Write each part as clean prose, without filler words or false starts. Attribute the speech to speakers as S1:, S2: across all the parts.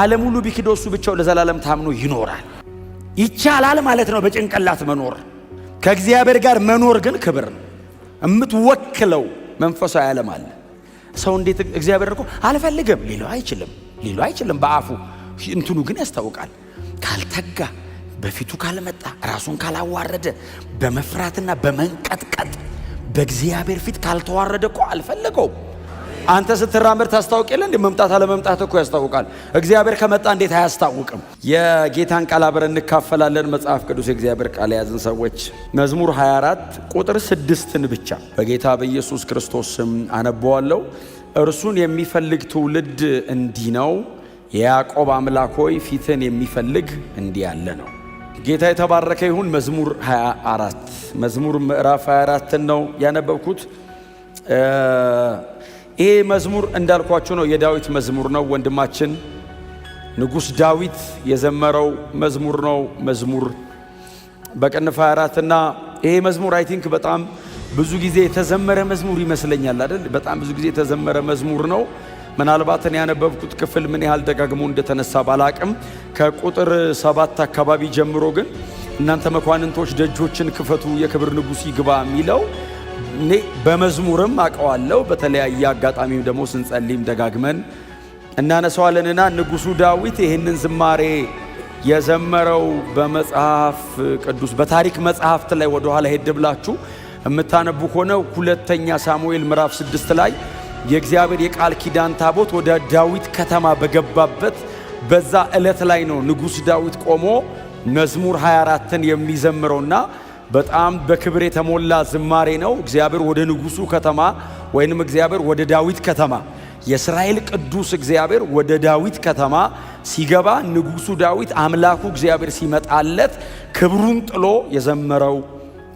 S1: ዓለም ሁሉ ቢክደው እሱ ብቻው ለዘላለም ታምኖ ይኖራል። ይቻላል ማለት ነው በጭንቅላት መኖር። ከእግዚአብሔር ጋር መኖር ግን ክብር ነው። እምትወክለው መንፈሳዊ ዓለም አለ። ሰው እንዴት እግዚአብሔር እኮ አልፈልግም ሊለው አይችልም በአፉ እንትኑ ግን ያስታውቃል። ካልተጋ በፊቱ ካልመጣ ራሱን ካላዋረደ በመፍራትና በመንቀጥቀጥ በእግዚአብሔር ፊት ካልተዋረደ እኮ አልፈልገውም። አንተ ስትራመድ ታስታውቅ የለ እንዴ? መምጣት አለ መምጣት እኮ ያስታውቃል። እግዚአብሔር ከመጣ እንዴት አያስታውቅም? የጌታን ቃል አብረን እንካፈላለን። መጽሐፍ ቅዱስ የእግዚአብሔር ቃል የያዝን ሰዎች መዝሙር 24 ቁጥር 6ን ብቻ በጌታ በኢየሱስ ክርስቶስ ስም አነበዋለሁ። እርሱን የሚፈልግ ትውልድ እንዲህ ነው፣ የያዕቆብ አምላክ ሆይ ፊትን የሚፈልግ እንዲህ ያለ ነው። ጌታ የተባረከ ይሁን። መዝሙር 24 መዝሙር ምዕራፍ 24 ነው ያነበብኩት። ይሄ መዝሙር እንዳልኳችሁ ነው የዳዊት መዝሙር ነው። ወንድማችን ንጉሥ ዳዊት የዘመረው መዝሙር ነው። መዝሙር በቅንፍ 24 እና ይሄ መዝሙር አይ ቲንክ በጣም ብዙ ጊዜ የተዘመረ መዝሙር ይመስለኛል አይደል? በጣም ብዙ ጊዜ የተዘመረ መዝሙር ነው። ምናልባት እኔ ያነበብኩት ክፍል ምን ያህል ደጋግሞ እንደተነሳ ባላቅም ከቁጥር 7 አካባቢ ጀምሮ ግን እናንተ መኳንንቶች ደጆችን ክፈቱ የክብር ንጉሥ ይግባ የሚለው እኔ በመዝሙርም አውቀዋለሁ። በተለያየ አጋጣሚም ደግሞ ስንጸልይም ደጋግመን እናነሳዋለንና ንጉሡ ዳዊት ይህንን ዝማሬ የዘመረው በመጽሐፍ ቅዱስ በታሪክ መጽሐፍት ላይ ወደ ኋላ ሄድ ብላችሁ የምታነቡ ከሆነ ሁለተኛ ሳሙኤል ምዕራፍ 6 ላይ የእግዚአብሔር የቃል ኪዳን ታቦት ወደ ዳዊት ከተማ በገባበት በዛ ዕለት ላይ ነው ንጉሥ ዳዊት ቆሞ መዝሙር 24ን የሚዘምረውና በጣም በክብር የተሞላ ዝማሬ ነው። እግዚአብሔር ወደ ንጉሡ ከተማ ወይንም እግዚአብሔር ወደ ዳዊት ከተማ የእስራኤል ቅዱስ እግዚአብሔር ወደ ዳዊት ከተማ ሲገባ ንጉሡ ዳዊት አምላኩ እግዚአብሔር ሲመጣለት ክብሩን ጥሎ የዘመረው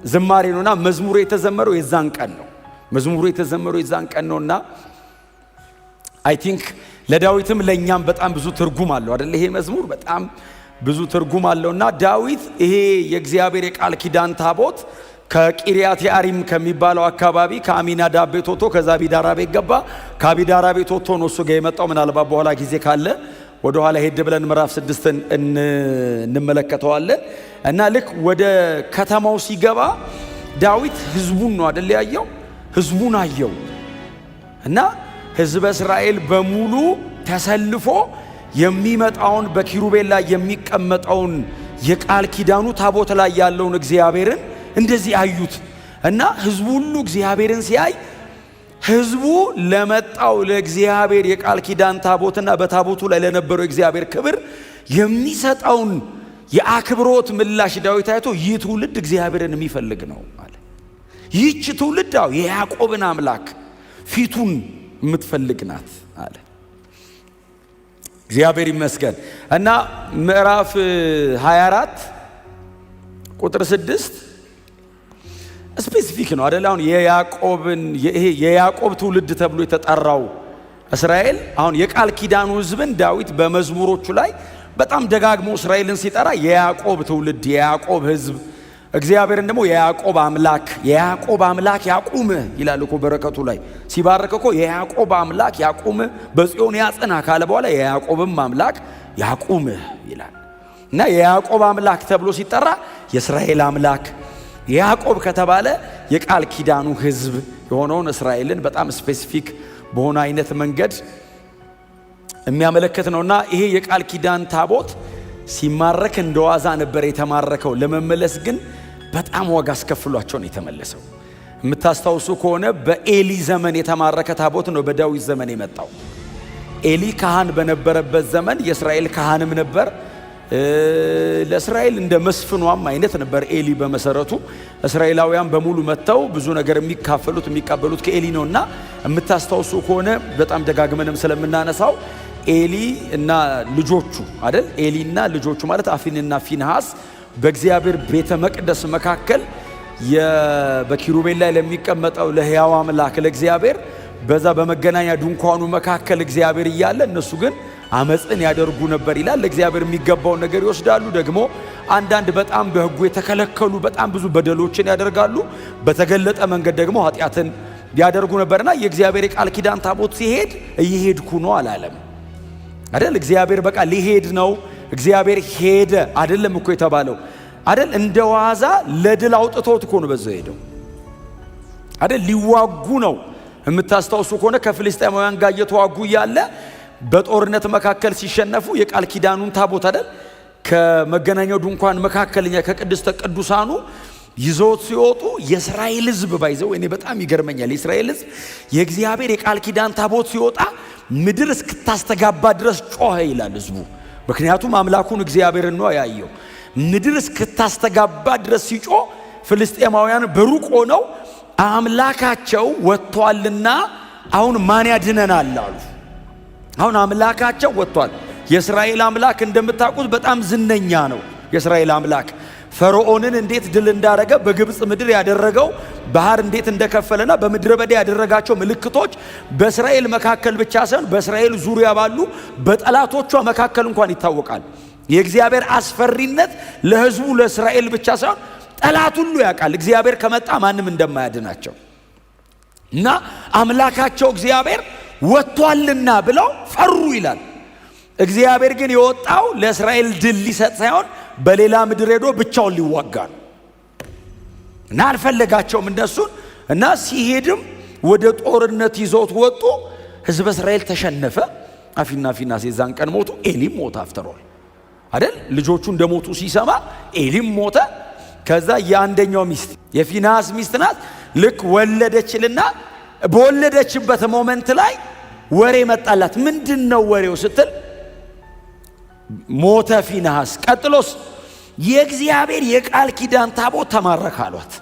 S1: ዝማሬ ነውና መዝሙሩ የተዘመረው የዛን ቀን ነው። መዝሙሩ የተዘመረው የዛን ቀን ነውና አይ ቲንክ ለዳዊትም ለኛም በጣም ብዙ ትርጉም አለው አይደል? ይሄ መዝሙር በጣም ብዙ ትርጉም አለውና ዳዊት ይሄ የእግዚአብሔር የቃል ኪዳን ታቦት ከቂርያት ያሪም ከሚባለው አካባቢ ከአሚናዳብ ቤት ወጥቶ ከዛ አቢዳራ ቤት ገባ። ከአቢዳራ ቤት ወጥቶ ነው እሱ ጋር የመጣው። ምናልባት በኋላ ጊዜ ካለ ወደ ኋላ ሄድ ብለን ምዕራፍ 6ን እንመለከተዋለን። እና ልክ ወደ ከተማው ሲገባ ዳዊት ህዝቡን ነው አይደል ያየው? ህዝቡን አየው እና ህዝበ እስራኤል በሙሉ ተሰልፎ የሚመጣውን በኪሩቤል ላይ የሚቀመጠውን የቃል ኪዳኑ ታቦት ላይ ያለውን እግዚአብሔርን እንደዚህ አዩት። እና ህዝቡ ሁሉ እግዚአብሔርን ሲያይ ህዝቡ ለመጣው ለእግዚአብሔር የቃል ኪዳን ታቦትና በታቦቱ ላይ ለነበረው እግዚአብሔር ክብር የሚሰጠውን የአክብሮት ምላሽ ዳዊት አይቶ ይህ ትውልድ እግዚአብሔርን የሚፈልግ ነው አለ። ይህች ትውልድ የያዕቆብን አምላክ ፊቱን የምትፈልግ ናት አለ። እግዚአብሔር ይመስገን። እና ምዕራፍ 24 ቁጥር 6 ስፔሲፊክ ነው አይደል? አሁን የያዕቆብ ትውልድ ተብሎ የተጠራው እስራኤል አሁን የቃል ኪዳኑ ህዝብን ዳዊት በመዝሙሮቹ ላይ በጣም ደጋግሞ እስራኤልን ሲጠራ የያዕቆብ ትውልድ የያዕቆብ ህዝብ እግዚአብሔርን ደግሞ የያዕቆብ አምላክ ያቁምህ ይላል እኮ በረከቱ ላይ ሲባረክ እኮ የያዕቆብ አምላክ ያቁምህ በጽዮን ያጽና ካለ በኋላ የያዕቆብም አምላክ ያቁምህ ይላል። እና የያዕቆብ አምላክ ተብሎ ሲጠራ የእስራኤል አምላክ ያዕቆብ ከተባለ የቃል ኪዳኑ ህዝብ የሆነውን እስራኤልን በጣም ስፔሲፊክ በሆነ አይነት መንገድ የሚያመለክት ነውና ይሄ የቃል ኪዳን ታቦት ሲማረክ እንደዋዛ ነበር የተማረከው። ለመመለስ ግን በጣም ዋጋ አስከፍሏቸው ነው የተመለሰው። የምታስታውሱ ከሆነ በኤሊ ዘመን የተማረከ ታቦት ነው በዳዊት ዘመን የመጣው። ኤሊ ካህን በነበረበት ዘመን የእስራኤል ካህንም ነበር። ለእስራኤል እንደ መስፍኗም አይነት ነበር ኤሊ በመሰረቱ። እስራኤላውያን በሙሉ መጥተው ብዙ ነገር የሚቀበሉት ከኤሊ ነውና የምታስታውሱ ከሆነ በጣም ደጋግመንም ስለምናነሳው ኤሊ እና ልጆቹ አይደል? ኤሊና ልጆቹ ማለት አፊንና ፊንሃስ በእግዚአብሔር ቤተ መቅደስ መካከል በኪሩቤል ላይ ለሚቀመጠው ለሕያው አምላክ ለእግዚአብሔር በዛ በመገናኛ ድንኳኑ መካከል እግዚአብሔር እያለ እነሱ ግን አመጽን ያደርጉ ነበር ይላል። ለእግዚአብሔር የሚገባውን ነገር ይወስዳሉ። ደግሞ አንዳንድ በጣም በሕጉ የተከለከሉ በጣም ብዙ በደሎችን ያደርጋሉ። በተገለጠ መንገድ ደግሞ ኃጢአትን ያደርጉ ነበርና የእግዚአብሔር የቃል ኪዳን ታቦት ሲሄድ እየሄድኩ ነው አላለም። አይደል? እግዚአብሔር በቃ ሊሄድ ነው። እግዚአብሔር ሄደ አይደለም እኮ የተባለው አይደል? እንደዋዛ ለድል አውጥቶት እኮ ነው በዛው ሄደው አይደል? ሊዋጉ ነው። የምታስታውሱ ከሆነ ከፍልስጤማውያን ጋር እየተዋጉ ያለ በጦርነት መካከል ሲሸነፉ የቃል ኪዳኑን ታቦት አይደል ከመገናኛው ድንኳን መካከለኛ ከቅድስተ ቅዱሳኑ ይዘውት ሲወጡ የእስራኤል ሕዝብ ባይዘው እኔ በጣም ይገርመኛል። የእስራኤል ሕዝብ የእግዚአብሔር የቃል ኪዳን ታቦት ሲወጣ ምድር እስክታስተጋባ ድረስ ጮኸ ይላል ሕዝቡ። ምክንያቱም አምላኩን እግዚአብሔርን ነው ያየው። ምድር እስክታስተጋባ ድረስ ሲጮህ ፍልስጤማውያን በሩቅ ሆነው አምላካቸው ወጥቷልና አሁን ማን ያድነናል አሉ። አሁን አምላካቸው ወጥቷል። የእስራኤል አምላክ እንደምታውቁት በጣም ዝነኛ ነው። የእስራኤል አምላክ ፈርዖንን እንዴት ድል እንዳረገ በግብፅ ምድር ያደረገው ባህር እንዴት እንደከፈለና በምድረ በዳ ያደረጋቸው ምልክቶች በእስራኤል መካከል ብቻ ሳይሆን በእስራኤል ዙሪያ ባሉ በጠላቶቿ መካከል እንኳን ይታወቃል። የእግዚአብሔር አስፈሪነት ለሕዝቡ ለእስራኤል ብቻ ሳይሆን ጠላት ሁሉ ያውቃል። እግዚአብሔር ከመጣ ማንም እንደማያድናቸው እና አምላካቸው እግዚአብሔር ወጥቷልና ብለው ፈሩ ይላል። እግዚአብሔር ግን የወጣው ለእስራኤል ድል ሊሰጥ ሳይሆን በሌላ ምድር ሄዶ ብቻውን ሊዋጋ ነው እና አልፈለጋቸውም እነሱን እና ሲሄድም ወደ ጦርነት ይዞት ወጡ። ሕዝበ እስራኤል ተሸነፈ። አፊና ፊናሴ የዛን ቀን ሞቱ። ኤሊም ሞተ። አፍተሮል አይደል? ልጆቹ እንደሞቱ ሲሰማ ኤሊም ሞተ። ከዛ የአንደኛው ሚስት የፊናስ ሚስት ናት። ልክ ወለደችልና በወለደችበት ሞመንት ላይ ወሬ መጣላት። ምንድነው ወሬው ስትል ሞተ ፊናስ። ቀጥሎስ የእግዚአብሔር የቃል ኪዳን ታቦት ተማረከ አሏት።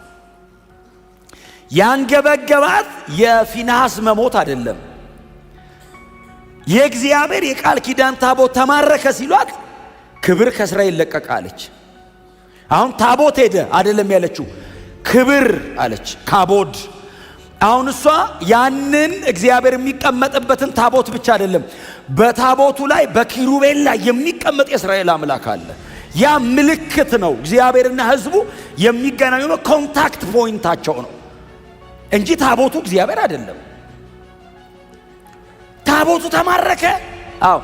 S1: ያንገበገባት የፊናስ መሞት አይደለም። የእግዚአብሔር የቃል ኪዳን ታቦት ተማረከ ሲሏት ክብር ከእስራኤል ለቀቀ አለች። አሁን ታቦት ሄደ አይደለም ያለችው፣ ክብር አለች። ካቦድ አሁን እሷ ያንን እግዚአብሔር የሚቀመጥበትን ታቦት ብቻ አይደለም፣ በታቦቱ ላይ በኪሩቤል ላይ የሚቀመጥ የእስራኤል አምላክ አለ። ያ ምልክት ነው። እግዚአብሔርና ሕዝቡ የሚገናኙ ነው። ኮንታክት ፖይንታቸው ነው እንጂ ታቦቱ እግዚአብሔር አይደለም። ታቦቱ ተማረከ። አዎ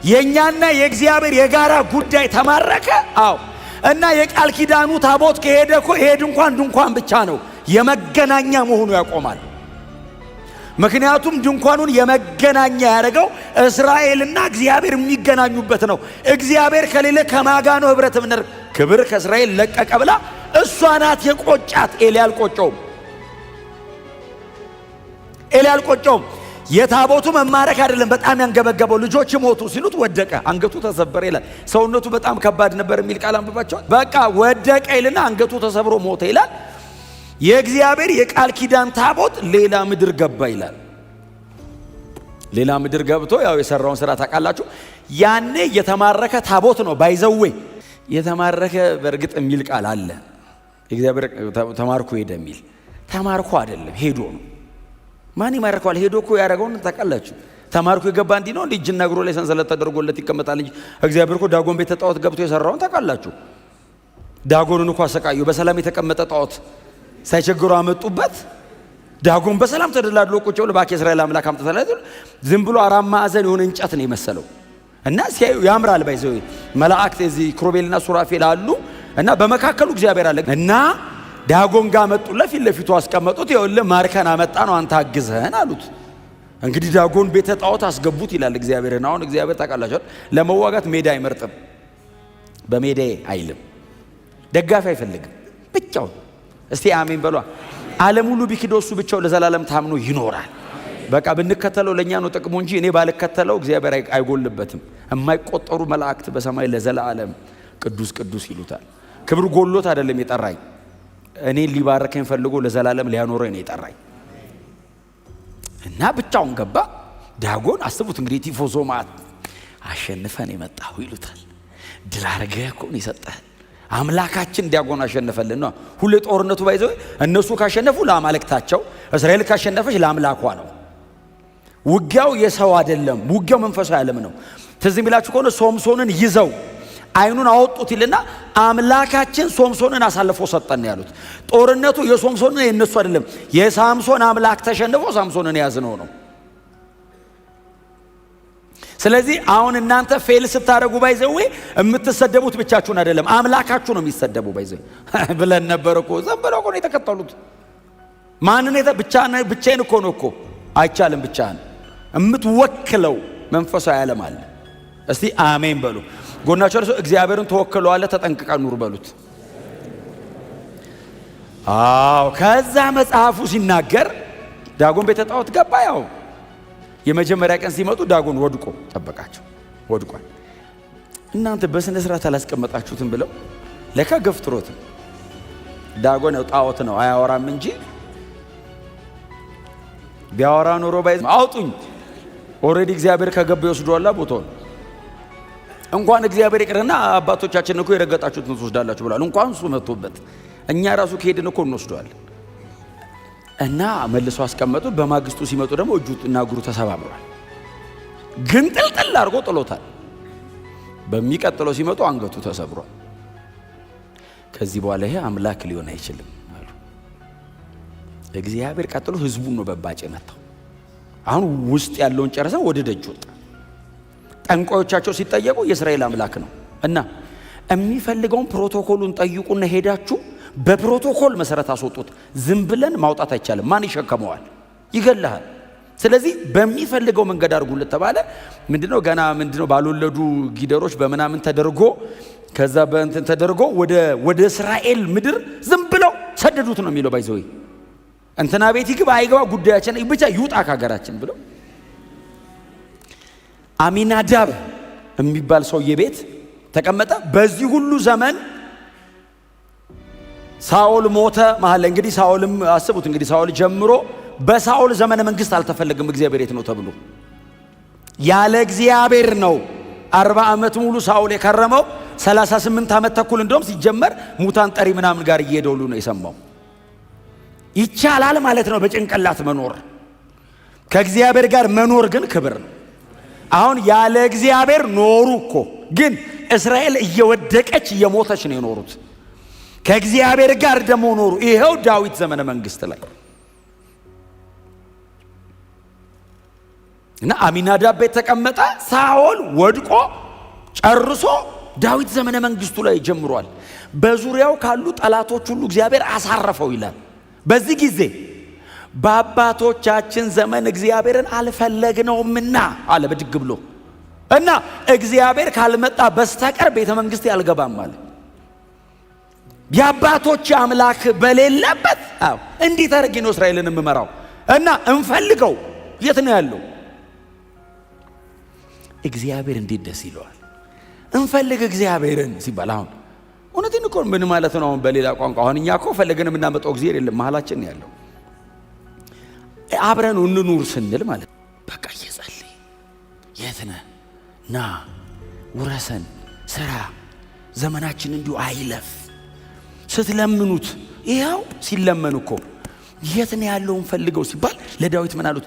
S1: የኛና የእግዚአብሔር የጋራ ጉዳይ ተማረከ። አዎ እና የቃል ኪዳኑ ታቦት ከሄደ እኮ ይሄ ድንኳን ብቻ ነው የመገናኛ መሆኑ ያቆማል። ምክንያቱም ድንኳኑን የመገናኛ ያደረገው እስራኤልና እግዚአብሔር የሚገናኙበት ነው። እግዚአብሔር ከሌለ ከማጋ ነው ህብረት ምንር ክብር ከእስራኤል ለቀቀ ብላ እሷ ናት የቆጫት። ኤሊ አልቆጨውም። የታቦቱ መማረክ አይደለም በጣም ያንገበገበው። ልጆች ሞቱ ሲሉት ወደቀ፣ አንገቱ ተሰበረ ይላል። ሰውነቱ በጣም ከባድ ነበር የሚል ቃል አንብባቸዋል። በቃ ወደቀ ይልና አንገቱ ተሰብሮ ሞተ ይላል። የእግዚአብሔር የቃል ኪዳን ታቦት ሌላ ምድር ገባ ይላል። ሌላ ምድር ገብቶ ያው የሰራውን ስራ ታውቃላችሁ። ያኔ የተማረከ ታቦት ነው። ባይዘዌ የተማረከ በእርግጥ የሚል ቃል አለ። እግዚአብሔር ተማርኮ ሄደ የሚል ተማርኮ አይደለም ሄዶ ነው። ማን ይማርከዋል? ሄዶ እኮ ያደረገውን ታውቃላችሁ። ተማርኮ የገባ እንዲህ ነው። እንዲህ እጅና እግሩ ላይ ሰንሰለት ተደርጎለት ይቀመጣል እንጂ እግዚአብሔር እኮ ዳጎን ቤተ ጣዖት ገብቶ የሰራውን ታውቃላችሁ። ዳጎንን እኮ አሰቃዩ። በሰላም የተቀመጠ ጣዖት ሳይቸግሩ አመጡበት። ዳጎን በሰላም ተደላድሎ ቁጭ ብሎ ባክ የእስራኤል አምላክ አምጥተላል። ዝም ብሎ አራት ማዕዘን የሆነ እንጨት ነው የመሰለው እና ሲያዩ ያምራል። ባይዘው መላእክት እዚህ ክሩቤልና ሱራፌል አሉ እና በመካከሉ እግዚአብሔር አለ እና ዳጎን ጋር መጡለት። ፊት ለፊቱ አስቀመጡት። ይኸውልህ ማርከን አመጣ ነው አንተ አግዘህን አሉት። እንግዲህ ዳጎን ቤተ ጣዖት አስገቡት ይላል እግዚአብሔርን። አሁን እግዚአብሔር ታውቃላችሁ ለመዋጋት ሜዳ አይመርጥም፣ በሜዳ አይልም፣ ደጋፊ አይፈልግም፣ ብቻውን። እስቲ አሜን በሏ። ዓለም ሁሉ ቢክደው እሱ ብቻው ለዘላለም ታምኖ ይኖራል። በቃ ብንከተለው ለኛ ነው ጥቅሙ እንጂ እኔ ባልከተለው እግዚአብሔር አይጎልበትም። የማይቆጠሩ መላእክት በሰማይ ለዘላለም ቅዱስ ቅዱስ ይሉታል። ክብር ጎሎት አይደለም የጠራኝ፣ እኔ ሊባርከኝ ፈልጎ ለዘላለም ሊያኖረኝ ነው የጠራኝ። እና ብቻውን ገባ። ዳጎን አስቡት እንግዲህ ቲፎዞ ማት አሸንፈን የመጣው ይሉታል። ድል አድርገህ እኮ ነው የሰጠህ። አምላካችን ዳጎን አሸነፈልን ነው። ሁሌ ጦርነቱ ባይዘው እነሱ ካሸነፉ ለአማልክታቸው፣ እስራኤል ካሸነፈች ለአምላኳ ነው። ውጊያው የሰው አይደለም፣ ውጊያው መንፈሳዊ ዓለም ነው። ትዝ የሚላችሁ ከሆነ ሶምሶንን ይዘው አይኑን አወጡት ይልና አምላካችን ሶምሶንን አሳልፎ ሰጠን ያሉት። ጦርነቱ የሶምሶንን የነሱ አይደለም። የሳምሶን አምላክ ተሸንፎ ሳምሶንን ያዝነው ነው። ስለዚህ አሁን እናንተ ፌል ስታረጉ ባይዘው የምትሰደቡት ብቻችሁን አይደለም አምላካችሁ ነው የሚሰደቡ ባይዘው ብለን ነበር እኮ ዘንበለው እኮ ነው የተከተሉት ማንን ብቻዬን እኮ ነው እኮ አይቻልም ብቻህን የምትወክለው መንፈሳዊ ዓለም አለ እስቲ አሜን በሉ ጎናችሁ ለሰው እግዚአብሔርን ተወክለዋል ተጠንቅቀ ኑር በሉት አው ከዛ መጽሐፉ ሲናገር ዳጎን ቤተ ጣዖት ገባ ያው የመጀመሪያ ቀን ሲመጡ ዳጎን ወድቆ ተበቃቸው ወድቋል እናንተ በስነ ስርዓት አላስቀመጣችሁትም ብለው ለካ ገፍትሮት ዳጎን ጣዖት ነው አያወራም እንጂ ቢያወራ ኖሮ ባይዝ አውጡኝ ኦሬዲ እግዚአብሔር ከገባ ይወስዷላ ቦታውን እንኳን እግዚአብሔር ይቅርና አባቶቻችን እኮ የረገጣችሁት ነው ወስዳላችሁ ብሏል እንኳን እሱ መጥቶበት እኛ ራሱ ከሄድን እኮ እንወስዷለን እና መልሶ አስቀመጡ በማግስቱ ሲመጡ ደግሞ እጁና እግሩ ተሰባብሯል ግን ጥልጥል አድርጎ ጥሎታል በሚቀጥለው ሲመጡ አንገቱ ተሰብሯል ከዚህ በኋላ ይሄ አምላክ ሊሆን አይችልም አሉ እግዚአብሔር ቀጥሎ ህዝቡን ነው በባጭ መታው አሁን ውስጥ ያለውን ጨርሰው ወደ ደጅ ወጣ ጠንቋዮቻቸው ሲጠየቁ የእስራኤል አምላክ ነው እና የሚፈልገውን ፕሮቶኮሉን ጠይቁና ሄዳችሁ በፕሮቶኮል መሰረት አስወጡት ዝም ብለን ማውጣት አይቻልም ማን ይሸከመዋል ይገላል ስለዚህ በሚፈልገው መንገድ አድርጉለት ተባለ ምንድነው ገና ምንድነው ባልወለዱ ጊደሮች በመናምን ተደርጎ ከዛ በእንትን ተደርጎ ወደ እስራኤል ምድር ዝም ብለው ሰደዱት ነው የሚለው ባይዘው እንትና ቤት ይግባ አይገባ ጉዳያችን ብቻ ይውጣ ከሀገራችን ብለው አሚናዳብ የሚባል ሰውዬ ቤት ተቀመጠ በዚህ ሁሉ ዘመን ሳኦል ሞተ መሐለ እንግዲህ ሳኦልም አስቡት እንግዲህ ሳኦል ጀምሮ በሳኦል ዘመነ መንግስት አልተፈለገም እግዚአብሔር የት ነው ተብሎ ያለ እግዚአብሔር ነው 40 ዓመት ሙሉ ሳኦል የከረመው 38 ዓመት ተኩል እንደውም ሲጀመር ሙታን ጠሪ ምናምን ጋር እየሄደሉ ነው የሰማው ይቻላል ማለት ነው በጭንቅላት መኖር ከእግዚአብሔር ጋር መኖር ግን ክብር ነው አሁን ያለ እግዚአብሔር ኖሩ እኮ ግን እስራኤል እየወደቀች እየሞተች ነው የኖሩት ከእግዚአብሔር ጋር ደሞ ኖሩ ይሄው ዳዊት ዘመነ መንግስት ላይ እና አሚናዳብ ቤት ተቀመጠ ሳኦል ወድቆ ጨርሶ ዳዊት ዘመነ መንግስቱ ላይ ጀምሯል በዙሪያው ካሉ ጠላቶች ሁሉ እግዚአብሔር አሳረፈው ይላል በዚህ ጊዜ በአባቶቻችን ዘመን እግዚአብሔርን አልፈለግነውምና አለ በድግ ብሎ እና እግዚአብሔር ካልመጣ በስተቀር ቤተ መንግስት ያልገባም አለ የአባቶች አምላክ በሌለበት እንዴት አድርጌ ነው እስራኤልን የምመራው እና እንፈልገው የት ነው ያለው እግዚአብሔር እንዴት ደስ ይለዋል እንፈልግ እግዚአብሔርን ሲባል አሁን እውነቴን እኮ ምን ማለት ነው አሁን በሌላ ቋንቋ አሁን እኛ እኮ ፈለገን የምናመጣው እግዚአብሔር የለም መሃላችን ነው ያለው አብረን እንኑር ስንል ማለት በቃ እየጸልይ የት ነህ ና ውረሰን ስራ ዘመናችን እንዲሁ አይለፍ ስትለምኑት ይሄው ሲለመኑ እኮ የት ነው ያለው ፈልገው ሲባል ለዳዊት ምን አሉት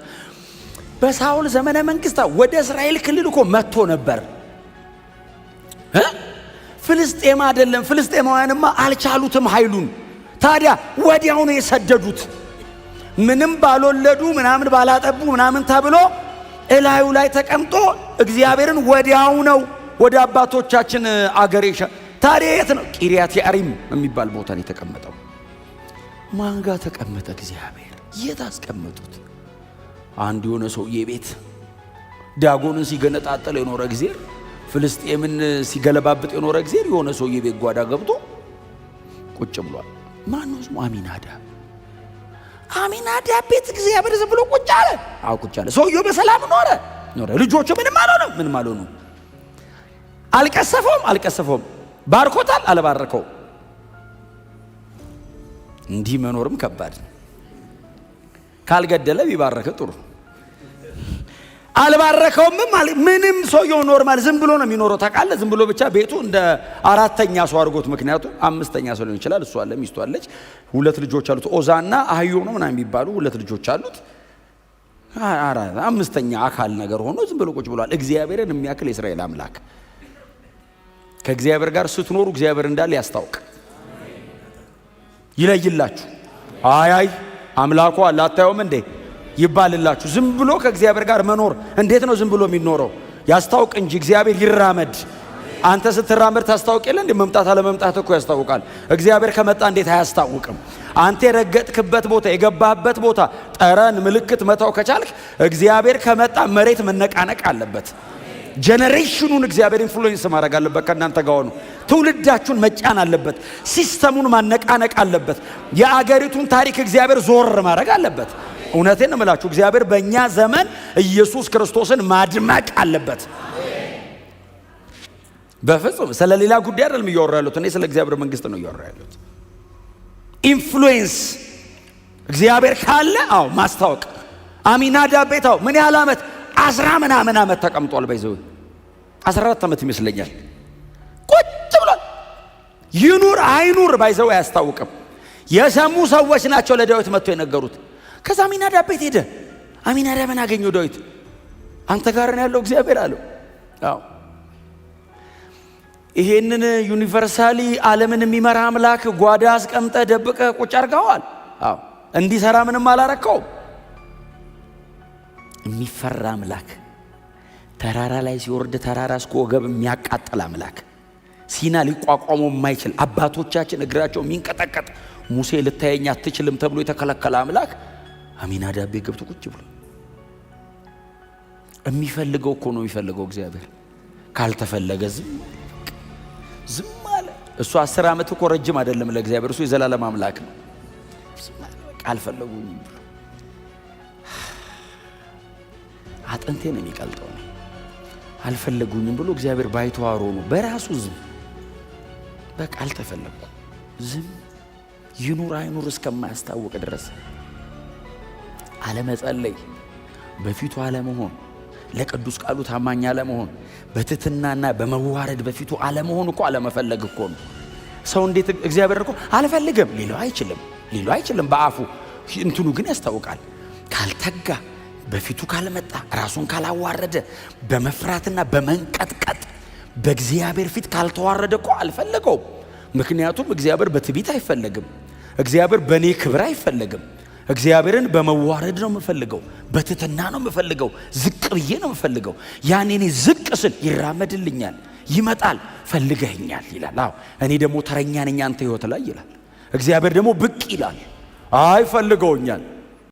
S1: በሳኦል ዘመነ መንግስት ወደ እስራኤል ክልል እኮ መጥቶ ነበር ፍልስጤም አይደለም ፍልስጤማውያንማ አልቻሉትም ኃይሉን ታዲያ ወዲያው ነው የሰደዱት ምንም ባልወለዱ ምናምን ባላጠቡ ምናምን ተብሎ እላዩ ላይ ተቀምጦ እግዚአብሔርን ወዲያው ነው ወደ አባቶቻችን አገሬሻ ታዲያ የት ነው ቂርያት ያሪም የሚባል ቦታ ነው የተቀመጠው ማንጋ ተቀመጠ እግዚአብሔር የት አስቀመጡት አንድ የሆነ ሰውዬ ቤት ዳጎንን ሲገነጣጠል የኖረ እግዚአብሔር ፍልስጤምን ሲገለባብጥ የኖረ እግዚአብሔር የሆነ ሰውዬ ቤት ጓዳ ገብቶ ቁጭ ብሏል ማን ነው ስሙ አሚናዳብ ቤት እግዚአብሔር ዝም ብሎ ቁጭ አለ ቁጭ አለ ሰውዬው በሰላም ኖረ ልጆቹ ምንም አልሆኑ አልቀሰፈውም ባርኮታል አልባረከው እንዲህ መኖርም ከባድ ካልገደለ ቢባረከ ጥሩ አልባረከውም ምንም ሰውየው ኖርማል ዝም ብሎ ነው የሚኖረው ታውቃለህ ዝም ብሎ ብቻ ቤቱ እንደ አራተኛ ሰው አድርጎት ምክንያቱም አምስተኛ ሰው ሊሆን ይችላል እሱ አለ ሚስቱ አለች ሁለት ልጆች አሉት ኦዛና አህዮ ነው ምናምን የሚባሉ ሁለት ልጆች አሉት አምስተኛ አካል ነገር ሆኖ ዝም ብሎ ቁጭ ብሏል እግዚአብሔርን የሚያክል የእስራኤል አምላክ ከእግዚአብሔር ጋር ስትኖሩ እግዚአብሔር እንዳለ ያስታውቅ ይለይላችሁ አይ አምላኩ አላታየውም እንዴ ይባልላችሁ ዝም ብሎ ከእግዚአብሔር ጋር መኖር እንዴት ነው ዝም ብሎ የሚኖረው ያስታውቅ እንጂ እግዚአብሔር ይራመድ። አንተ ስትራመድ ታስታውቅ የለ እንዴ? መምጣት አለ መምጣት እኮ ያስታውቃል። እግዚአብሔር ከመጣ እንዴት አያስታውቅም? አንተ የረገጥክበት ቦታ የገባህበት ቦታ ጠረን ምልክት መታው ከቻልክ እግዚአብሔር ከመጣ መሬት መነቃነቅ አለበት። ጄኔሬሽኑን እግዚአብሔር ኢንፍሉዌንስ ማድረግ አለበት። ከእናንተ ጋር ሆኖ ትውልዳችሁን መጫን አለበት። ሲስተሙን ማነቃነቅ አለበት። የአገሪቱን ታሪክ እግዚአብሔር ዞር ማድረግ አለበት። እውነቴን ነው የምላችሁ፣ እግዚአብሔር በእኛ ዘመን ኢየሱስ ክርስቶስን ማድመቅ አለበት። በፍጹም ስለ ሌላ ጉዳይ አይደለም እያወራ ያለሁት፣ እኔ ስለ እግዚአብሔር መንግስት ነው እያወራ ያለሁት። ኢንፍሉዌንስ እግዚአብሔር ካለ አዎ ማስታወቅ። አሚናዳብ ቤታው ምን ያህል ዓመት 10 ምናምን ዓመት ተቀምጧል። በይዘው 14 ዓመት ይመስለኛል ቁጭ ብሏል። ይኑር አይኑር ባይዘው አያስታውቅም። የሰሙ ሰዎች ናቸው ለዳዊት መጥተው የነገሩት። ከዛ አሚናዳብ ቤት ሄደ። አሚናዳብን አገኘው ዳዊት። አንተ ጋር ነው ያለው እግዚአብሔር አለው። አዎ ይሄንን ዩኒቨርሳሊ ዓለምን የሚመራ አምላክ ጓዳ አስቀምጠ ደብቀ ቁጭ አርጋዋል። አዎ እንዲሰራ ምንም አላረከው። የሚፈራ አምላክ፣ ተራራ ላይ ሲወርድ ተራራ እስከ ወገብ የሚያቃጥል አምላክ፣ ሲና ሊቋቋመው የማይችል አባቶቻችን እግራቸው የሚንቀጠቀጥ ሙሴ ልታየኝ አትችልም ተብሎ የተከለከለ አምላክ አሚናዳብ ገብቶ ቁጭ ብሎ የሚፈልገው እኮ ነው የሚፈልገው እግዚአብሔር። ካልተፈለገ ዝም አለ። እሱ 10 ዓመት እኮ ረጅም አይደለም ለእግዚአብሔር። እሱ የዘላለም አምላክ ነው። አልፈለጉኝም ብሎ አጥንቴ ነው የሚቀልጠው። አልፈለጉኝም ብሎ እግዚአብሔር ባይተዋሮ ነው በራሱ ዝም። በቃ አልተፈለጉ ዝም። ይኑር አይኑር እስከማያስታውቅ ድረስ አለመጸለይ፣ በፊቱ አለመሆን፣ ለቅዱስ ቃሉ ታማኝ አለመሆን፣ በትህትናና በመዋረድ በፊቱ አለመሆን እኮ አለመፈለግ እኮ ነው። ሰው እንዴት እግዚአብሔር እኮ አልፈልግም ሊለው አይችልም በአፉ እንትኑ ግን ያስታውቃል። ካልተጋ፣ በፊቱ ካልመጣ፣ ራሱን ካላዋረደ፣ በመፍራትና በመንቀጥቀጥ በእግዚአብሔር ፊት ካልተዋረደ እኮ አልፈለገውም። ምክንያቱም እግዚአብሔር በትዕቢት አይፈለግም። እግዚአብሔር በእኔ ክብር አይፈለግም። እግዚአብሔርን በመዋረድ ነው የምፈልገው፣ በትህትና ነው የምፈልገው፣ ዝቅ ብዬ ነው የምፈልገው። ያኔ እኔ ዝቅ ስል ይራመድልኛል፣ ይመጣል፣ ፈልገኛል ይላል። አዎ እኔ ደግሞ ተረኛ ነኝ አንተ ህይወት ላይ ይላል። እግዚአብሔር ደግሞ ብቅ ይላል። አይ ፈልገውኛል